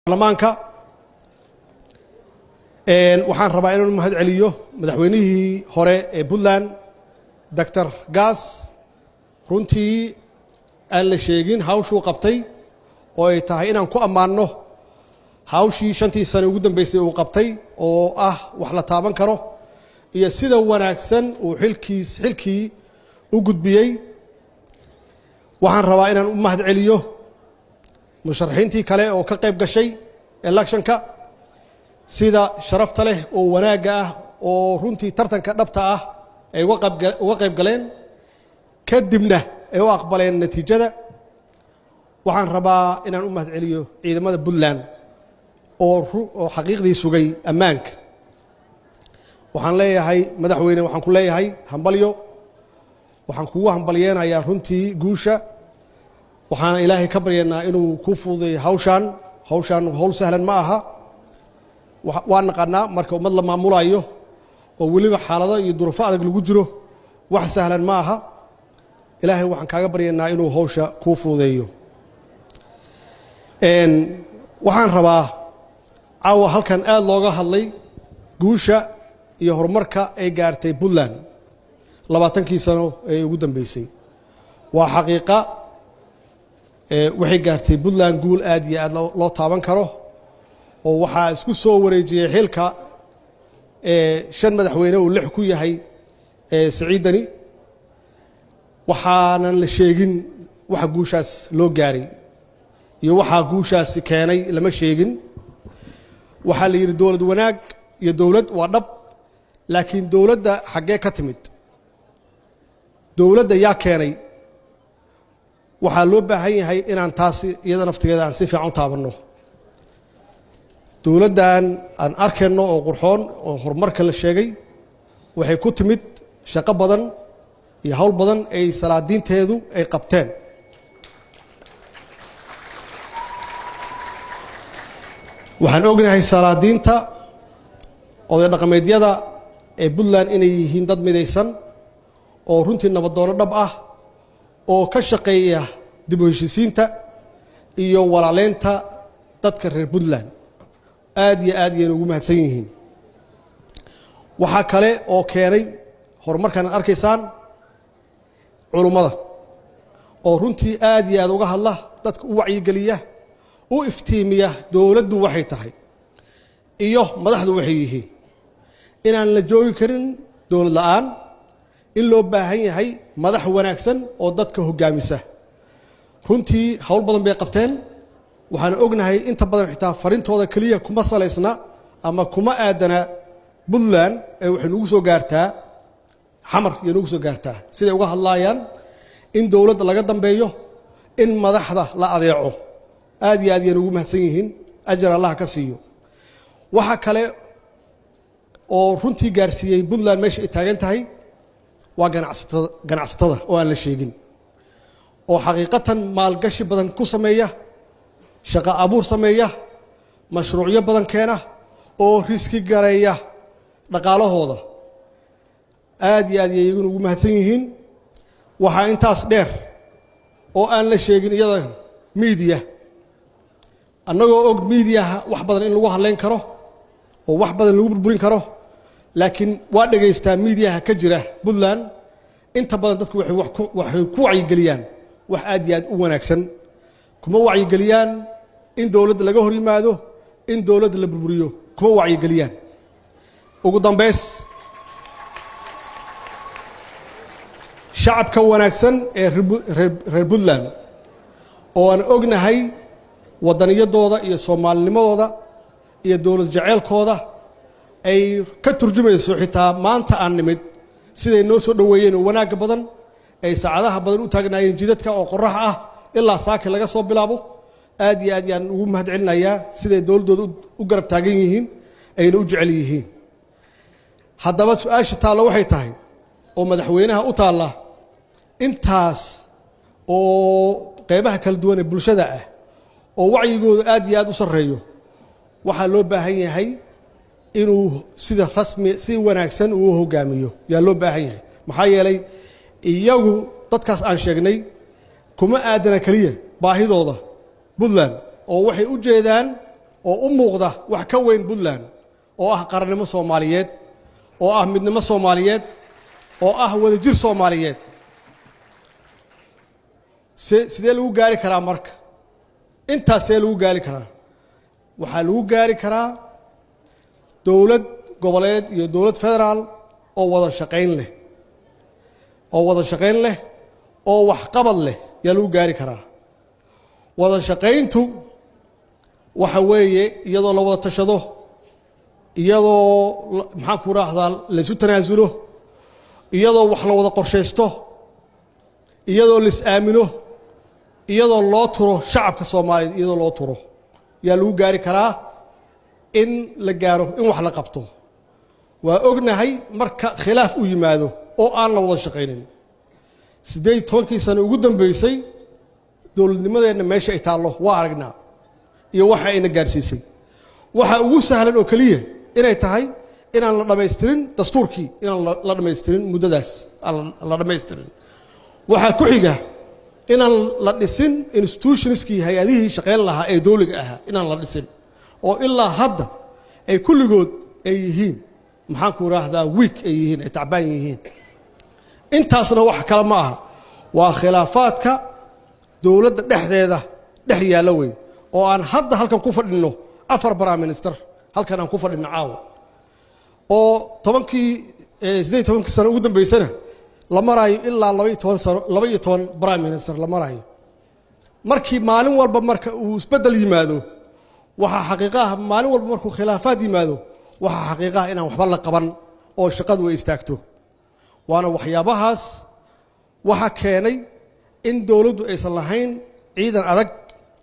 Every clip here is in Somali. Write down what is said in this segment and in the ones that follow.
baarlamaanka waxaan rabaa inaan mahad celiyo madaxweynihii hore ee Puntland Dr. Gaas runtii aan la sheegin hawshuu qabtay oo ay tahay inaan ku ammaano hawshii 5 sano ugu dambeysay uu qabtay oo wax la taaban karo iyo sida wanaagsan uu xilkii u gudbiyay waxaan rabaa inaan u mahad celiyo musharaxiintii kale oo ka qayb gashay electionka sida sharafta leh oo wanaaga oo runtii tartanka dhabta ay uga qayb galeen kadibna ay u aqbaleen natiijada waxaan rabaa inaan u mahad celiyo ciidamada Puntland oo xaqiiqdii sugay ammaanka waxaan leeyahay madaxweyne waxaan ku leeyahay hambalyo waxaan kugu hambalyeenayaa runtii guusha waxaan ilaahay ka baryaynaa inuu ku fududeeyo hawshan hawl sahlan ma aha waan naqaanaa marka ummad la maamulayo oo weliba xaalado iyo duruufo adag lagu jiro wax sahlan ma aha ilaahay waxaan kaaga baryaynaa inuu hawsha ku fududeeyo waxaan rabaa caawa halkan aad looga hadlay guusha iyo horumarka ay gaartay Puntland 20 sano ee ugu dambeysay waa xaqiiqa waxay gaartay Puntland guul aad iyo aad loo taaban karo oo waxa isku soo wareejiyay xilka 5 madaxweyne oo 6 ku yahay Siciidani waxaanan la sheegin waxa guushaas loo gaaray iyo waxa guushaas keenay lama sheegin waxa la yiri dawlad wanaag iyo dawlad waa dhab laakiin dawladda xagee ka timid dawladda yaa keenay waxa loo baahan yahay inaan taas iyada naftigeeda aan si fiican u taabanno dawladdan aan arkayno oo qurxoon oo horumarka la sheegay waxay ku timid shaqo badan iyo hawl badan ay salaadiinteedu ay qabteen waxaan ognahay salaadiinta oday dhaqameedyada ee Puntland inay yihiin dad midaysan oo runtii nabadoono dhab oo ka shaqeeya dib u heshiisiinta iyo walaaleynta dadka reer Puntland aad iyo aad ugu mahadsan yihiin waxa kale oo keenay horumarkan arkaysaan culimada oo runtii aad iyo aad uga hadla dadka u wacyi galiya u iftiimiya dawladdu waxay tahay iyo madaxdu waxay yihiin inaan la joogi karin dawlad la'aan in loo baahan yahay madax wanaagsan oo dadka hogaamisa runtii hawl badan bay qabteen waxaan ognahay inta badan xitaa farintooda kaliya kuma saleysna ama kuma aadana Puntland ay waxay nagu soo gaartaa xamar iyo nagu soo gaartaa sida uga hadlayaan in dawladda laga dambeeyo in madaxda la adeeco aad iyo aad ugu mahadsan yihiin ajar Allah ka siiyo waxa kale oo runtii gaarsiiyay Puntland meesha ay taagan tahay waa ganacsatada oo aan la sheegin oo xaqiiqatan maalgashi badan ku sameeya shaqo abuur sameeya mashruucyo badan keena oo riski gareeya dhaqaalahooda aad iyo aad ugu mahadsan yihiin waxa intaas dheer oo aan la sheegin iyada media annagoo og media wax badan in lagu hadleen karo oo wax badan lagu burburin karo laakiin waa dhageystaa media ka jira Puntland inta badan dadku waxay ku wacyi galiyaan wax aad iyo aad u wanaagsan kuma wacyi galiyaan in dawladda laga hor yimaado in dawladda la burburiyo kuma wacyi galiyaan ugu dambeys shacabka wanaagsan ee reer Puntland oo aan ognahay wadaniyadooda iyo Soomaalinimadooda iyo dawlad jaceelkooda ay ka turjumayso xitaa maanta aan nimid siday noo soo dhaweeyeen wanaag badan ay saacadaha badan u taagnaayeen jidadka oo qorax ilaa saaka laga soo bilaabo aad iyo aad ugu mahad celinayaa siday dawladooda u garab taagan yihiin ayna u jecel yihiin haddaba su'aasha taalo waxay tahay oo madaxweynaha u taala intaas oo qaybaha kala duwan ee bulshada oo wacyigooda aad iyo aad u sareeyo waxa loo baahan yahay inuu sida rasmi si wanaagsan uu hogaamiyo yaa loo baahan yahay maxaa yeelay iyagu dadkaas aan sheegnay kuma aadana kaliya baahidooda Puntland oo waxay u jeedaan oo u muuqda wax ka weyn Puntland oo ah qarannimo Soomaaliyeed oo ah midnimo Soomaaliyeed oo ah wadajir Soomaaliyeed sidee lagu gaari karaa marka intaas see lagu gaari karaa waxaa lagu gaari karaa dawlad goboleed iyo dawlad federaal oo wada shaqayn leh oo wax qabad leh yaa lagu gaari karaa wada shaqayntu waxa weeye iyadoo la wada tashado iyadoo maxaan ku raahdaa la isu tanaasulo iyadoo wax la wada qorsheysto iyadoo la is aamino iyadoo loo turo shacabka Soomaaliyeed iyadoo loo turo yaa lagu gaari karaa in la gaaro in wax la qabto waa ognahay marka khilaaf u yimaado oo aan la wada shaqaynin 18 sano ugu dambeysay dawladnimadeena meesha ay taalo waa aragnaa iyo waxa ayna gaarsiisay waxa ugu sahlan oo kaliya inay tahay inaan la dhameystirin dastuurkii inaan la dhameystirin muddadaas la dhameystirin waxa ku xiga inaan la dhisin institutionskii hay'adihii shaqeyn lahaa ee dawliga ahaa inaan la dhisin oo ilaa hadda ay kulligood ay yihiin maxaan ku raahdaa week ay yihiin ay tacbaan yihiin intaasna wax kala ma aha waa khilaafaadka dawladda dhexdeeda dhex yaala way oo aan hadda halkan ku fadhino 4 prime minister halkan aan ku fadhino caawa oo 18 sano ugu dambeysana la marayo ilaa 12 sano 12 prime minister la marayo markii maalin walba marka uu isbedel yimaado waxa xaqiiqaha maalin walba markuu khilaafaad yimaado waxa xaqiiqaha inaan waxba la qaban oo shaqadu ay istaagto waana waxyaabahaas waxa keenay in dawladdu aysan lahayn ciidan adag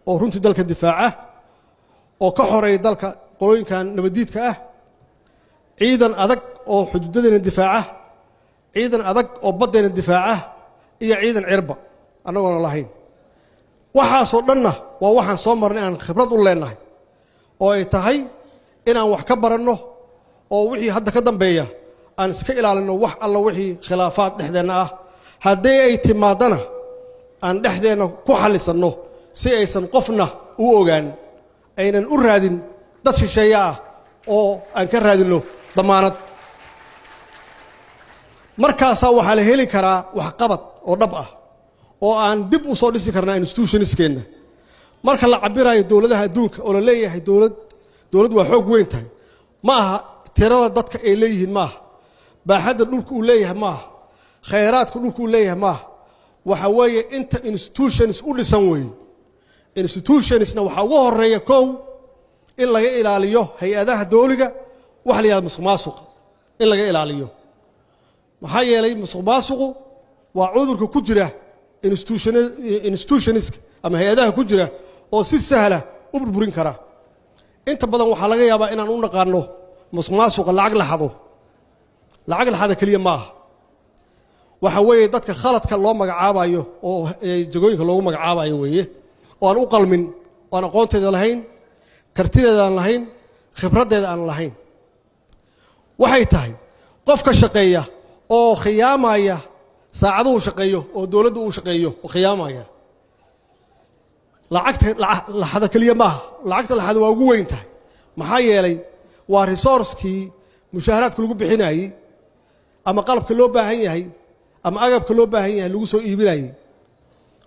oo runtii dalka difaaca oo ka xoreeya dalka qolooyinkan nabadiidka ah ciidan adag oo xuduudadeena difaaca ciidan adag oo baddeena difaaca iyo ciidan cirba anagoona lahayn waxaasoo dhanna waa waxaan soo marnay aan khibrad u leenahay oo ay tahay inaan wax ka baranno oo wixii hadda ka dambeeya aan iska ilaalino wax alla wixii khilaafaad dhexdeena ah haddii ay timaadana aan dhexdeena ku xallisanno si aysan qofna u ogaan aynan u raadin dad shisheeye ah oo aan ka raadino damaanad markaasaa waxaa la heli karaa wax qabad oo dhab ah oo aan dib u soo dhisi karnaa institutionskeenna marka la cabirayo dawladaha adduunka oo la leeyahay dawlad waa xoog weyn tahay ma aha tirada dadka ay leeyihiin ma aha baaxadda dhulka uu leeyahay ma aha khayraadka dhulka uu leeyahay ma aha waxa weeye inta institutions u dhisan weeye institutionsna waxaa ugu horeeya kow in laga ilaaliyo hay-adaha dawliga wax la yidhahdo musuqmaasuqa in laga ilaaliyo maxaa yeelay musuqmaasuqu waa cudurka ku jira institutionska ama hay-adaha ku jira oo si sahla u burburin kara inta badan waxaa laga yaabaa inaan u naqaano musuqmaasuqa lacag la xado kaliya ma aha waxa weeye dadka khaladka loo magacaabayo oo jagooyinka loogu magacaabayo weeye oo aan u qalmin oo aan aqoonteeda lahayn kartideeda aan lahayn khibraddeeda aan lahayn waxay tahay qofka shaqeeya oo khiyaamaya saacaduhu shaqeeyo oo dawladdu uu shaqeeyo oo khiyaamaya lacagta la xado kaliya ma aha lacagta la xado waa ugu weyn tahay maxaa yeelay waa resourcekii mushaaharaadka lagu bixinayay ama qalabka loo baahan yahay ama agabka loo baahan yahay lagu soo iibinayay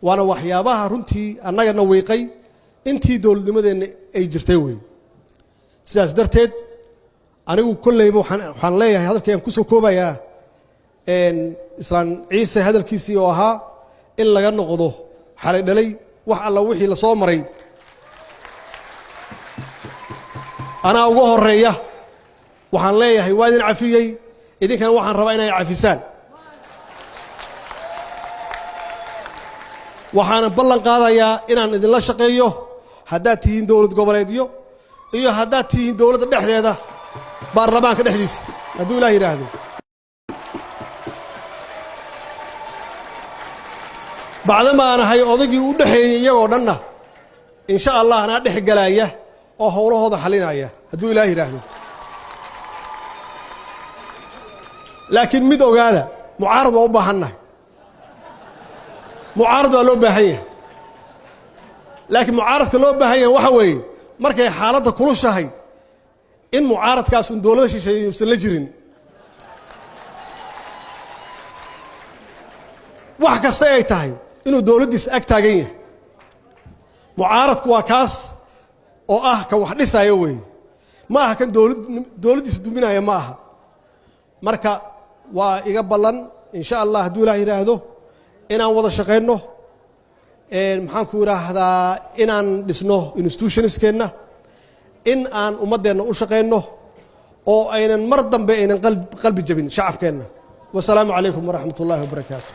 waana waxyaabaha runtii annagana wiiqay intii dawladnimadeenna ay jirtay weey sidaas darteed anigu kullayba waxaan leeyahay hadalkayaan ku soo koobayaa islaan ciise hadalkiisii oo ahaa in laga noqdo xalay dhalay wax alla wixii la soo maray anaa ugu horeeya waxaan leeyahay waa idin cafiyey idinkana waxaan rabaa inay cafisaan waxaana ballan qaadayaa inaan idinla shaqeeyo haddaad tihiin dawlad goboleedyo iyo haddaad tihiin dawladda dhexdeeda baarlamaanka dhexdiisa hadduu ilaah yidhaahdo bacdama aan ahay odaygii u dhexeeyey iyagoo dhanna insha allah anaa dhex galaya oo howlahooda xalinaya hadduu ilaah yidhaahdo laakiin mid ogaada mucaarad waa u baahannahay mucaarad waa loo baahan yahay laakiin mucaaradka loo baahan yahay waxa weeye markay xaaladda kulushahay in mucaaradkaas un dowladda shisheeye uusan la jirin wax kasta ay tahay inuu dowladdiisa ag taagan yahay mucaaradku waa kaas oo ah ka wax dhisaya weeye ma aha kan dowladdiisa duminaya ma aha marka waa iga ballan insha allah hadduu ilaah yidhaahdo inaan wada shaqayno maxaan ku idhaahdaa inaan dhisno institutionskeenna in aan ummaddeenna u shaqayno oo aynan mar dambe aynan qalbi jabin shacabkeenna wasalaamu calaykum waraxmat ullaahi wabarakaatu